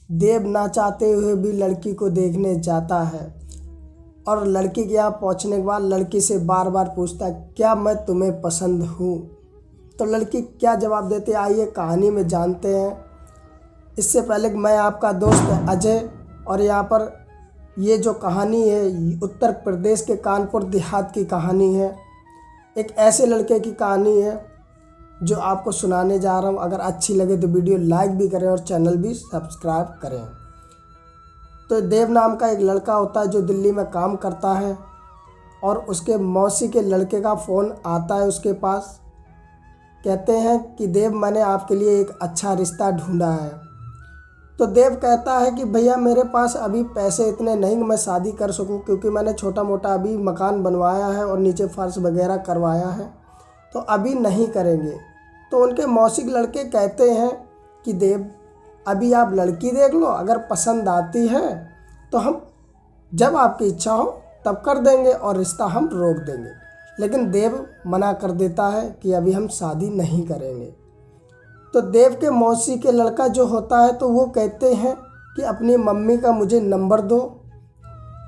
देव ना चाहते हुए भी लड़की को देखने जाता है और लड़की के यहाँ पहुँचने के बाद लड़की से बार बार पूछता है, क्या मैं तुम्हें पसंद हूँ? तो लड़की क्या जवाब देती है, आइए कहानी में जानते हैं। इससे पहले कि मैं आपका दोस्त अजय, और यहाँ पर ये जो कहानी है उत्तर प्रदेश के कानपुर देहात की कहानी है। एक ऐसे लड़के की कहानी है जो आपको सुनाने जा रहा हूँ। अगर अच्छी लगे तो वीडियो लाइक भी करें और चैनल भी सब्सक्राइब करें। तो देव नाम का एक लड़का होता है जो दिल्ली में काम करता है और उसके मौसी के लड़के का फ़ोन आता है उसके पास। कहते हैं कि देव, मैंने आपके लिए एक अच्छा रिश्ता ढूंढा है। तो देव कहता है कि भैया मेरे पास अभी पैसे इतने नहीं कि मैं शादी कर सकूं, क्योंकि मैंने छोटा मोटा अभी मकान बनवाया है और नीचे फर्श वगैरह करवाया है, तो अभी नहीं करेंगे। तो उनके मौसी के लड़के कहते हैं कि देव, अभी आप लड़की देख लो, अगर पसंद आती है तो हम जब आपकी इच्छा हो तब कर देंगे और रिश्ता हम रोक देंगे। लेकिन देव मना कर देता है कि अभी हम शादी नहीं करेंगे। तो देव के मौसी के लड़का जो होता है तो वो कहते हैं कि अपनी मम्मी का मुझे नंबर दो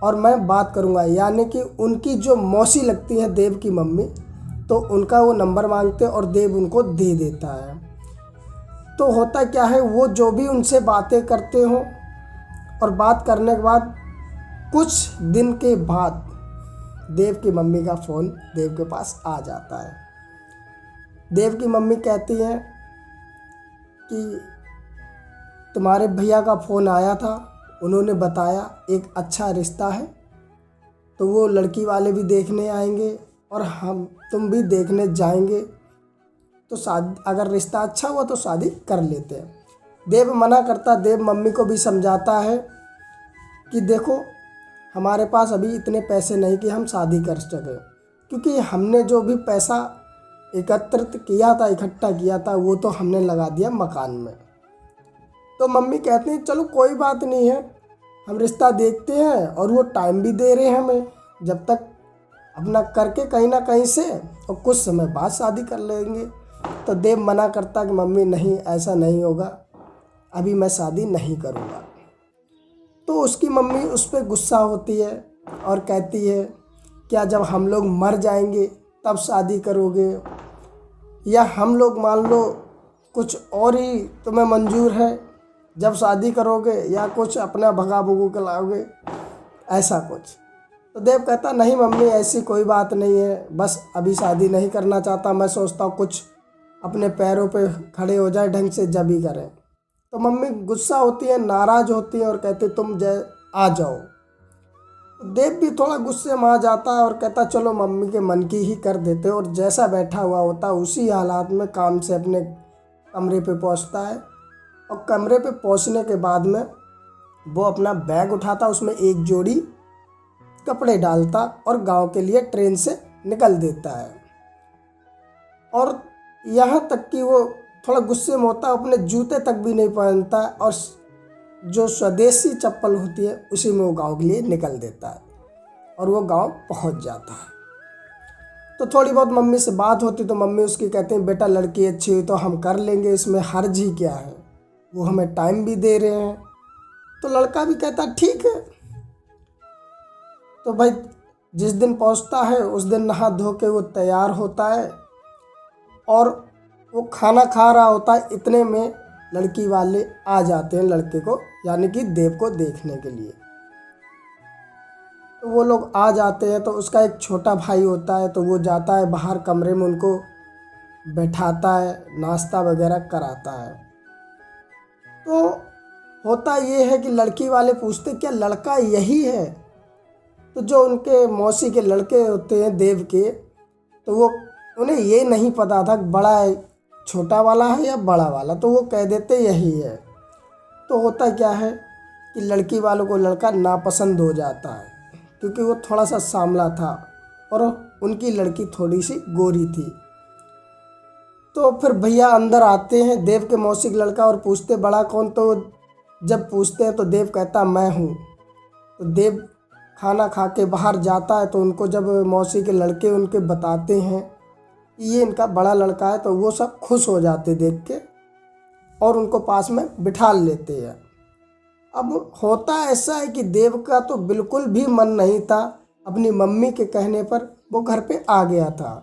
और मैं बात करूँगा। यानी कि उनकी जो मौसी लगती है देव की मम्मी, तो उनका वो नंबर मांगते और देव उनको दे देता है। तो होता क्या है, वो जो भी उनसे बातें करते हो और बात करने के बाद कुछ दिन के बाद देव की मम्मी का फ़ोन देव के पास आ जाता है। देव की मम्मी कहती है कि तुम्हारे भैया का फ़ोन आया था, उन्होंने बताया एक अच्छा रिश्ता है, तो वो लड़की वाले भी देखने आएंगे और तुम भी देखने जाएंगे, तो शादी अगर रिश्ता अच्छा हुआ तो शादी कर लेते हैं। देव मना करता। देव मम्मी को भी समझाता है कि देखो, हमारे पास अभी इतने पैसे नहीं कि हम शादी कर सकें, क्योंकि हमने जो भी पैसा एकत्रित किया था, इकट्ठा किया था, वो तो हमने लगा दिया मकान में। तो मम्मी कहती हैं चलो कोई बात नहीं है, हम रिश्ता देखते हैं और वो टाइम भी दे रहे हैं हमें, जब तक अपना करके कहीं ना कहीं से और कुछ समय बाद शादी कर लेंगे। तो देव मना करता कि मम्मी नहीं, ऐसा नहीं होगा, अभी मैं शादी नहीं करूँगा। तो उसकी मम्मी उस पर गुस्सा होती है और कहती है, क्या जब हम लोग मर जाएंगे तब शादी करोगे, या हम लोग मान लो कुछ और ही तुम्हें मंजूर है जब शादी करोगे, या कुछ अपना भगा भुगू के लाओगे, ऐसा कुछ। तो देव कहता नहीं मम्मी, ऐसी कोई बात नहीं है, बस अभी शादी नहीं करना चाहता, मैं सोचता हूँ कुछ अपने पैरों पे खड़े हो जाए ढंग से, जब ही करें। तो मम्मी गुस्सा होती है, नाराज़ होती है और कहते तुम आ जाओ। तो देव भी थोड़ा गुस्से में आ जाता है और कहता चलो मम्मी के मन की ही कर देते। और जैसा बैठा हुआ होता है उसी हालात में काम से अपने कमरे पे पहुंचता है, और कमरे पे पहुंचने के बाद में वो अपना बैग उठाता, उसमें एक जोड़ी कपड़े डालता और गांव के लिए ट्रेन से निकल देता है। और यहाँ तक कि वो थोड़ा गुस्से में होता है, अपने जूते तक भी नहीं पहनता है और जो स्वदेशी चप्पल होती है उसी में वो गांव के लिए निकल देता है और वो गांव पहुंच जाता है। तो थोड़ी बहुत मम्मी से बात होती तो मम्मी उसकी कहते हैं बेटा लड़की अच्छी हुई तो हम कर लेंगे, इसमें हर्ज ही क्या है, वो हमें टाइम भी दे रहे हैं। तो लड़का भी कहता ठीक है। तो भाई जिस दिन पहुंचता है उस दिन नहा धो के वो तैयार होता है और वो खाना खा रहा होता है, इतने में लड़की वाले आ जाते हैं लड़के को, यानी कि देव को देखने के लिए। तो वो लोग आ जाते हैं तो उसका एक छोटा भाई होता है, तो वो जाता है बाहर कमरे में, उनको बैठाता है, नाश्ता वगैरह कराता है। तो होता ये है कि लड़की वाले पूछते क्या लड़का यही है? तो जो उनके मौसी के लड़के होते हैं देव के, तो वो उन्हें ये नहीं पता था बड़ा है, छोटा वाला है या बड़ा वाला, तो वो कह देते यही है। तो होता क्या है कि लड़की वालों को लड़का नापसंद हो जाता है, क्योंकि वो थोड़ा सा सांवला था और उनकी लड़की थोड़ी सी गोरी थी। तो फिर भैया अंदर आते हैं देव के मौसी का लड़का और पूछते बड़ा कौन? तो जब पूछते हैं तो देव कहता मैं हूँ। तो देव खाना खा के बाहर जाता है, तो उनको जब मौसी के लड़के उनके बताते हैं कि ये इनका बड़ा लड़का है, तो वो सब खुश हो जाते देख के और उनको पास में बिठा लेते हैं। अब होता ऐसा है कि देव का तो बिल्कुल भी मन नहीं था, अपनी मम्मी के कहने पर वो घर पे आ गया था।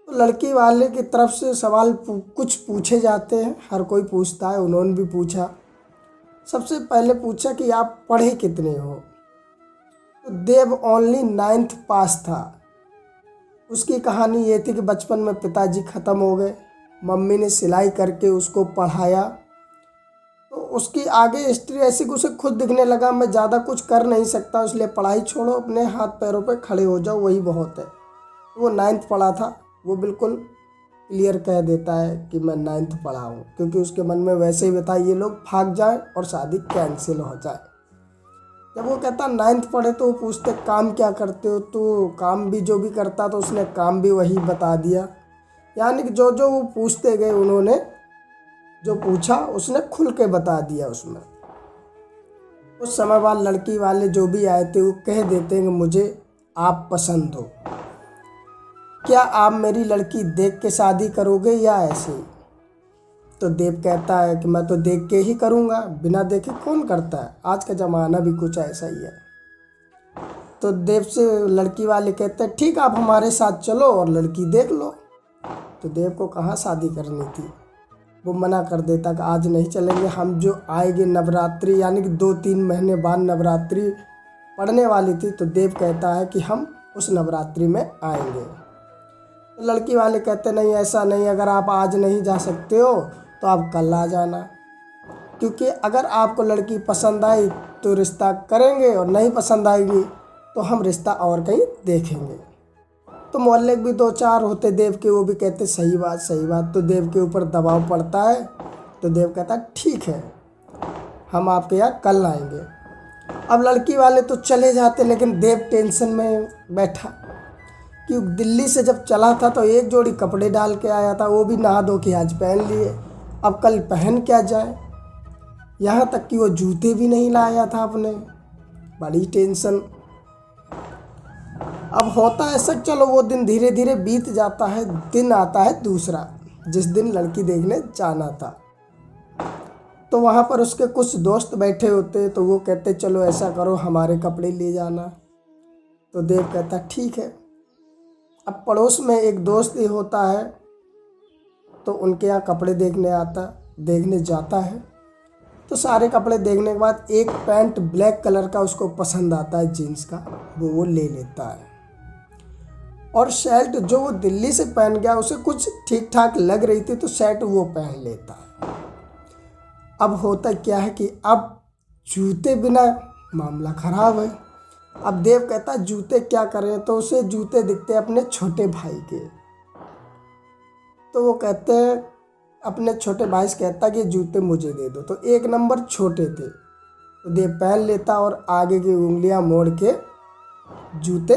तो लड़की वाले की तरफ से सवाल कुछ पूछे जाते हैं, हर कोई पूछता है, उन्होंने भी पूछा। सबसे पहले पूछा कि आप पढ़े कितने हो। तो देव ओनली 9th पास था। उसकी कहानी ये थी कि बचपन में पिताजी ख़त्म हो गए, मम्मी ने सिलाई करके उसको पढ़ाया। तो उसकी आगे हिस्ट्री ऐसी कि उसे खुद दिखने लगा मैं ज़्यादा कुछ कर नहीं सकता, इसलिए पढ़ाई छोड़ो, अपने हाथ पैरों पे खड़े हो जाओ, वही बहुत है। वो 9th पढ़ा था, वो बिल्कुल क्लियर कह देता है कि मैं 9th पढ़ा हूँ, क्योंकि उसके मन में वैसे ही बता ये लोग भाग जाएं और शादी कैंसिल हो जाए। जब वो कहता 9th पढ़े तो वो पूछते काम क्या करते हो, तो काम भी जो भी करता तो उसने काम भी वही बता दिया। यानी कि जो जो वो पूछते गए उन्होंने जो पूछा उसने खुल के बता दिया उसमें। उस समय बाद लड़की वाले जो भी आए थे वो कह देते हैं कि मुझे आप पसंद हो, क्या आप मेरी लड़की देख के शादी करोगे या ऐसे ही। तो देव कहता है कि मैं तो देख के ही करूँगा, बिना देखे कौन करता है, आज का ज़माना भी कुछ ऐसा ही है। तो देव से लड़की वाले कहते हैं ठीक आप हमारे साथ चलो और लड़की देख लो। तो देव को कहाँ शादी करनी थी, वो मना कर देता कि आज नहीं चलेंगे, हम जो आएंगे नवरात्रि, यानी कि 2-3 महीने बाद नवरात्रि पड़ने वाली थी। तो देव कहता है कि हम उस नवरात्रि में आएंगे। तो लड़की वाले कहते नहीं ऐसा नहीं, अगर आप आज नहीं जा सकते हो तो आप कल आ जाना, क्योंकि अगर आपको लड़की पसंद आई तो रिश्ता करेंगे और नहीं पसंद आएगी तो हम रिश्ता और कहीं देखेंगे। तो मोहल्ले भी 2-4 होते देव के, वो भी कहते सही बात सही बात। तो देव के ऊपर दबाव पड़ता है, तो देव कहता ठीक है हम आपके यहाँ कल आएंगे। अब लड़की वाले तो चले जाते, लेकिन देव टेंशन में बैठा कि दिल्ली से जब चला था तो एक जोड़ी कपड़े डाल के आया था, वो भी नहा धो के आज पहन लिए, अब कल पहन क्या जाए। यहाँ तक कि वो जूते भी नहीं लाया था अपने, बड़ी टेंशन। अब होता है ऐसा, चलो वो दिन धीरे धीरे बीत जाता है, दिन आता है दूसरा, जिस दिन लड़की देखने जाना था। तो वहाँ पर उसके कुछ दोस्त बैठे होते, तो वो कहते चलो ऐसा करो हमारे कपड़े ले जाना। तो देव कहता ठीक है। अब पड़ोस में एक दोस्त ही होता है, तो उनके यहाँ कपड़े देखने जाता है। तो सारे कपड़े देखने के बाद एक पैंट ब्लैक कलर का उसको पसंद आता है, जीन्स का, वो ले लेता है। और शर्ट जो वो दिल्ली से पहन गया उसे कुछ ठीक ठाक लग रही थी, तो शर्ट वो पहन लेता है। अब होता क्या है कि अब जूते बिना मामला ख़राब है। अब देव कहता जूते क्या करें, तो उसे जूते दिखते अपने छोटे भाई के। तो वो कहते हैं अपने छोटे भाई से कहता कि जूते मुझे दे दो। तो 1 नंबर छोटे थे, तो देव पहन लेता और आगे की उंगलियां मोड़ के जूते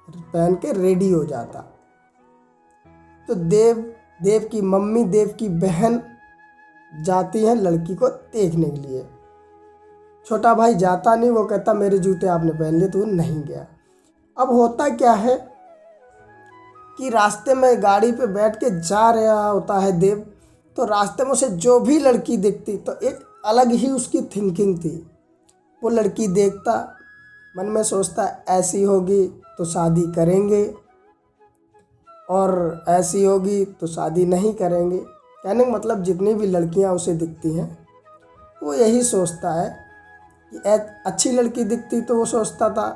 पहन के रेडी हो जाता। तो देव की मम्मी, देव की बहन जाती है लड़की को देखने के लिए। छोटा भाई जाता नहीं, वो कहता मेरे जूते आपने पहन लिए, तो वो नहीं गया। अब होता क्या है कि रास्ते में गाड़ी पे बैठ के जा रहा होता है देव, तो रास्ते में उसे जो भी लड़की दिखती तो एक अलग ही उसकी थिंकिंग थी। वो लड़की देखता, मन में सोचता ऐसी होगी तो शादी करेंगे और ऐसी होगी तो शादी नहीं करेंगे। कहने का मतलब जितनी भी लड़कियां उसे दिखती हैं वो यही सोचता है कि अच्छी लड़की दिखती तो वो सोचता था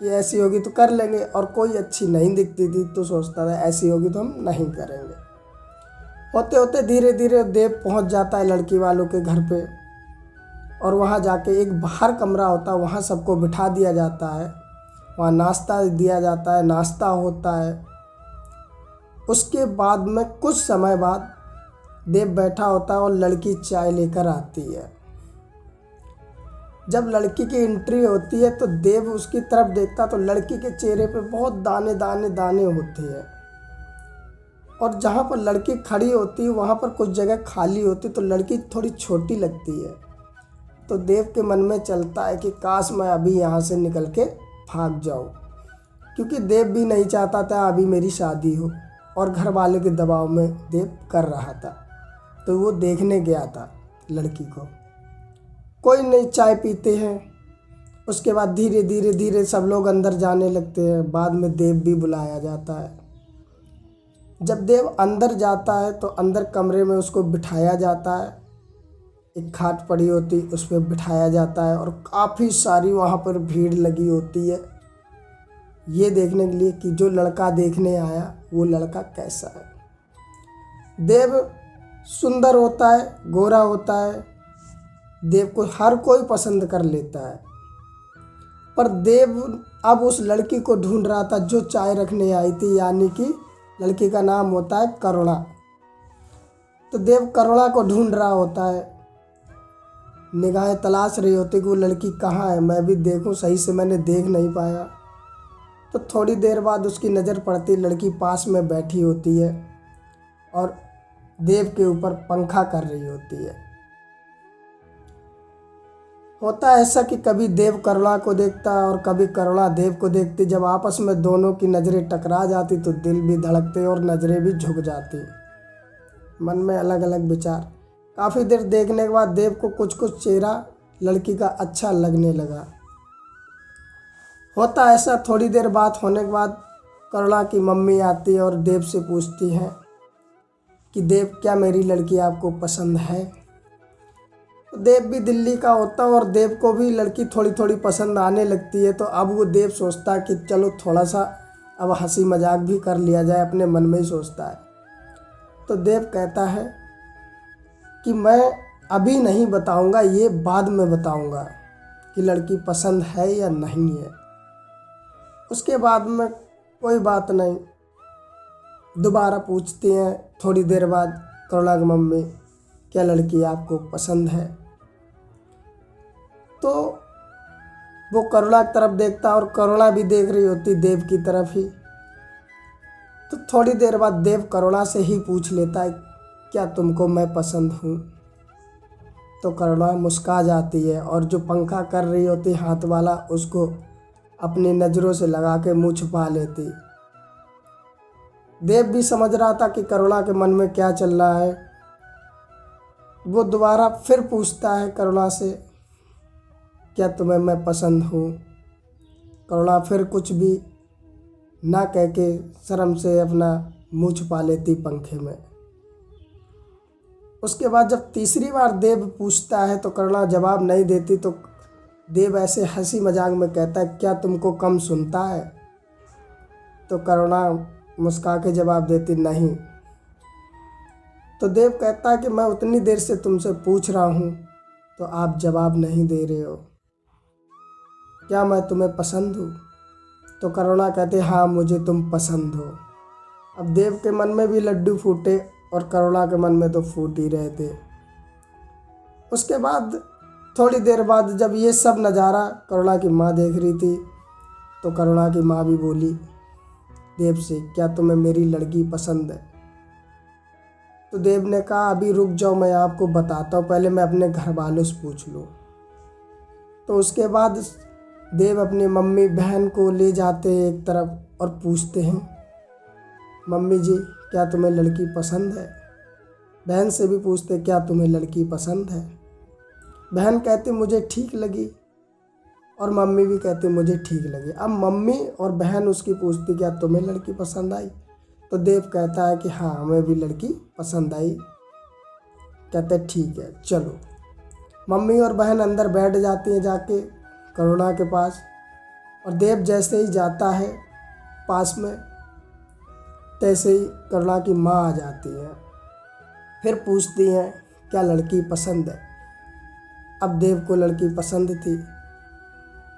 कि ऐसी होगी तो कर लेंगे, और कोई अच्छी नहीं दिखती थी तो सोचता था ऐसी होगी तो हम नहीं करेंगे। होते होते धीरे धीरे देव पहुंच जाता है लड़की वालों के घर पे, और वहां जाके एक बाहर कमरा होता है, वहां सबको बिठा दिया जाता है, वहाँ नाश्ता दिया जाता है, नाश्ता होता है। उसके बाद में कुछ समय बाद देव बैठा होता है और लड़की चाय लेकर आती है। जब लड़की की एंट्री होती है तो देव उसकी तरफ देखता तो लड़की के चेहरे पे बहुत दाने दाने दाने होते हैं, और जहाँ पर लड़की खड़ी होती है वहाँ पर कुछ जगह खाली होती, तो लड़की थोड़ी छोटी लगती है। तो देव के मन में चलता है कि काश मैं अभी यहाँ से निकल के भाग जाऊँ, क्योंकि देव भी नहीं चाहता था अभी मेरी शादी हो, और घर वाले के दबाव में देव कर रहा था। तो वो देखने गया था लड़की को। कोई नहीं चाय पीते हैं। उसके बाद धीरे धीरे धीरे सब लोग अंदर जाने लगते हैं। बाद में देव भी बुलाया जाता है। जब देव अंदर जाता है तो अंदर कमरे में उसको बिठाया जाता है। एक खाट पड़ी होती उस पर बिठाया जाता है और काफ़ी सारी वहाँ पर भीड़ लगी होती है, ये देखने के लिए कि जो लड़का देखने आया वो लड़का कैसा है। देव सुंदर होता है, गोरा होता है। देव को हर कोई पसंद कर लेता है। पर देव अब उस लड़की को ढूंढ रहा था जो चाय रखने आई थी, यानी कि लड़की का नाम होता है करुणा। तो देव करुणा को ढूंढ रहा होता है, निगाहें तलाश रही होती कि वो लड़की कहाँ है, मैं भी देखूं, सही से मैंने देख नहीं पाया। तो थोड़ी देर बाद उसकी नज़र पड़ती, लड़की पास में बैठी होती है और देव के ऊपर पंखा कर रही होती है। होता ऐसा कि कभी देव करुणा को देखता और कभी करुणा देव को देखती। जब आपस में दोनों की नज़रें टकरा जाती तो दिल भी धड़कते और नज़रें भी झुक जाती, मन में अलग अलग विचार। काफ़ी देर देखने के बाद देव को कुछ कुछ चेहरा लड़की का अच्छा लगने लगा। होता ऐसा, थोड़ी देर बात होने के बाद करुणा की मम्मी आती है और देव से पूछती हैं कि देव, क्या मेरी लड़की आपको पसंद है? तो देव भी दिल्ली का होता है और देव को भी लड़की थोड़ी थोड़ी पसंद आने लगती है। तो अब वो देव सोचता है कि चलो थोड़ा सा अब हंसी मजाक भी कर लिया जाए, अपने मन में ही सोचता है। तो देव कहता है कि मैं अभी नहीं बताऊंगा, ये बाद में बताऊंगा कि लड़की पसंद है या नहीं है। उसके बाद में कोई बात नहीं, दोबारा पूछती हैं थोड़ी देर बाद करुणा की मम्मी, क्या लड़की आपको पसंद है? तो वो करुणा की तरफ देखता और करुणा भी देख रही होती देव की तरफ ही। तो थोड़ी देर बाद देव करुणा से ही पूछ लेता है, क्या तुमको मैं पसंद हूँ? तो करुणा मुस्कुरा जाती है और जो पंखा कर रही होती हाथ वाला, उसको अपनी नज़रों से लगा के मुँह छुपा लेती। देव भी समझ रहा था कि करुणा के मन में क्या चल रहा है। वो दोबारा फिर पूछता है करुणा से, क्या तुम्हें मैं पसंद हूँ? करुणा फिर कुछ भी ना कह के शर्म से अपना मुँह छुपा लेती पंखे में। उसके बाद जब तीसरी बार देव पूछता है तो करुणा जवाब नहीं देती। तो देव ऐसे हंसी मजाक में कहता है, क्या तुमको कम सुनता है? तो करुणा मुस्कुरा के जवाब देती, नहीं। तो देव कहता है कि मैं उतनी देर से तुमसे पूछ रहा हूँ तो आप जवाब नहीं दे रहे हो, क्या मैं तुम्हें पसंद हूँ? तो करुणा कहते, हाँ मुझे तुम पसंद हो। अब देव के मन में भी लड्डू फूटे और करुणा के मन में तो फूट ही रहे थे। उसके बाद थोड़ी देर बाद जब ये सब नज़ारा करुणा की माँ देख रही थी तो करुणा की माँ भी बोली देव से, क्या तुम्हें मेरी लड़की पसंद है? तो देव ने कहा, अभी रुक जाओ, मैं आपको बताता हूँ, पहले मैं अपने घर वालों से पूछ लूँ। तो उसके बाद देव अपनी मम्मी बहन को ले जाते हैं एक तरफ और पूछते हैं, मम्मी जी क्या तुम्हें लड़की पसंद है? बहन से भी पूछते, क्या तुम्हें लड़की पसंद है? बहन कहती मुझे ठीक लगी और मम्मी भी कहती मुझे ठीक लगी। अब मम्मी और बहन उसकी पूछती, क्या तुम्हें लड़की पसंद आई? तो देव कहता है कि हाँ हमें भी लड़की पसंद आई। कहते ठीक है चलो। मम्मी और बहन अंदर बैठ जाती हैं जाके करुणा के पास, और देव जैसे ही जाता है पास में तैसे ही करुणा की माँ आ जाती है। फिर पूछती हैं, क्या लड़की पसंद है? अब देव को लड़की पसंद थी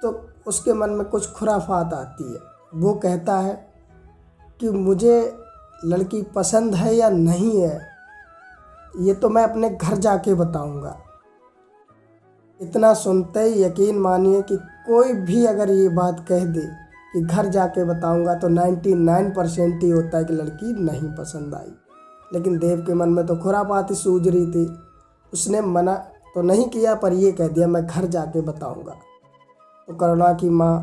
तो उसके मन में कुछ खुराफात आती है। वो कहता है कि मुझे लड़की पसंद है या नहीं है ये तो मैं अपने घर जाके बताऊंगा। इतना सुनते ही यकीन मानिए कि कोई भी अगर ये बात कह दे कि घर जाके बताऊंगा तो 99% ही होता है कि लड़की नहीं पसंद आई। लेकिन देव के मन में तो खुरापात ही सूझ रही थी। उसने मना तो नहीं किया पर ये कह दिया मैं घर जाके बताऊंगा। तो करुणा की माँ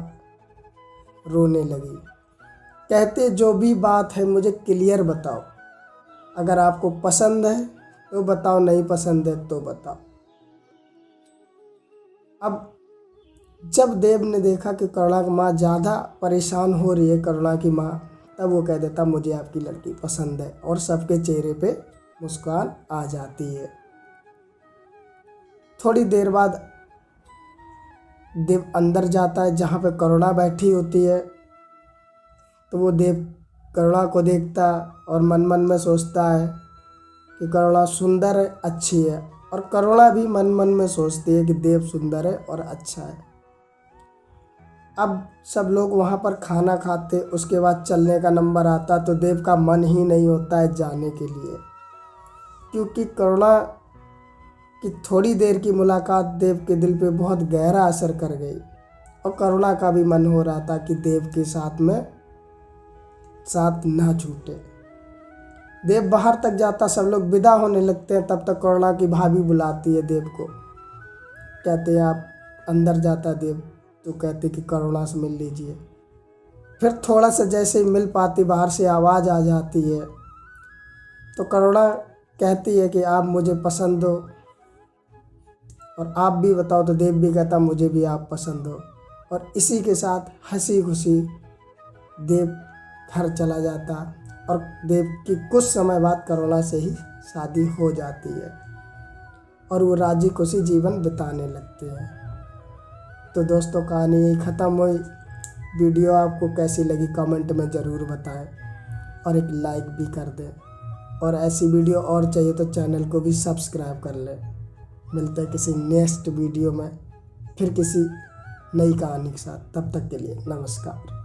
रोने लगी, कहते जो भी बात है मुझे क्लियर बताओ, अगर आपको पसंद है तो बताओ, नहीं पसंद है तो बताओ। अब जब देव ने देखा कि करुणा की माँ ज़्यादा परेशान हो रही है, करुणा की माँ, तब वो कह देता मुझे आपकी लड़की पसंद है, और सबके चेहरे पे मुस्कान आ जाती है। थोड़ी देर बाद देव अंदर जाता है जहाँ पे करुणा बैठी होती है। तो वो देव करुणा को देखता और मन मन में सोचता है कि करुणा सुंदर है, अच्छी है, और करुणा भी मन मन में सोचती है कि देव सुंदर है और अच्छा है। अब सब लोग वहाँ पर खाना खाते, उसके बाद चलने का नंबर आता तो देव का मन ही नहीं होता है जाने के लिए, क्योंकि करुणा की थोड़ी देर की मुलाकात देव के दिल पे बहुत गहरा असर कर गई, और करुणा का भी मन हो रहा था कि देव के साथ में साथ ना छूटे। देव बाहर तक जाता, सब लोग विदा होने लगते हैं, तब तक करुणा की भाभी बुलाती है देव को, कहते हैं आप अंदर जाता देव, तो कहते कि करुणा से मिल लीजिए। फिर थोड़ा सा जैसे ही मिल पाती, बाहर से आवाज़ आ जाती है, तो करुणा कहती है कि आप मुझे पसंद हो और आप भी बताओ, तो देव भी कहता मुझे भी आप पसंद हो। और इसी के साथ हंसी खुशी देव घर चला जाता, और देव की कुछ समय बाद करुणा से ही शादी हो जाती है, और वो राजी खुशी जीवन बिताने लगते हैं। तो दोस्तों, कहानी यही ख़त्म हुई। वीडियो आपको कैसी लगी कमेंट में ज़रूर बताएं, और एक लाइक भी कर दें, और ऐसी वीडियो और चाहिए तो चैनल को भी सब्सक्राइब कर लें। मिलते हैं किसी नेक्स्ट वीडियो में, फिर किसी नई कहानी के साथ। तब तक के लिए नमस्कार।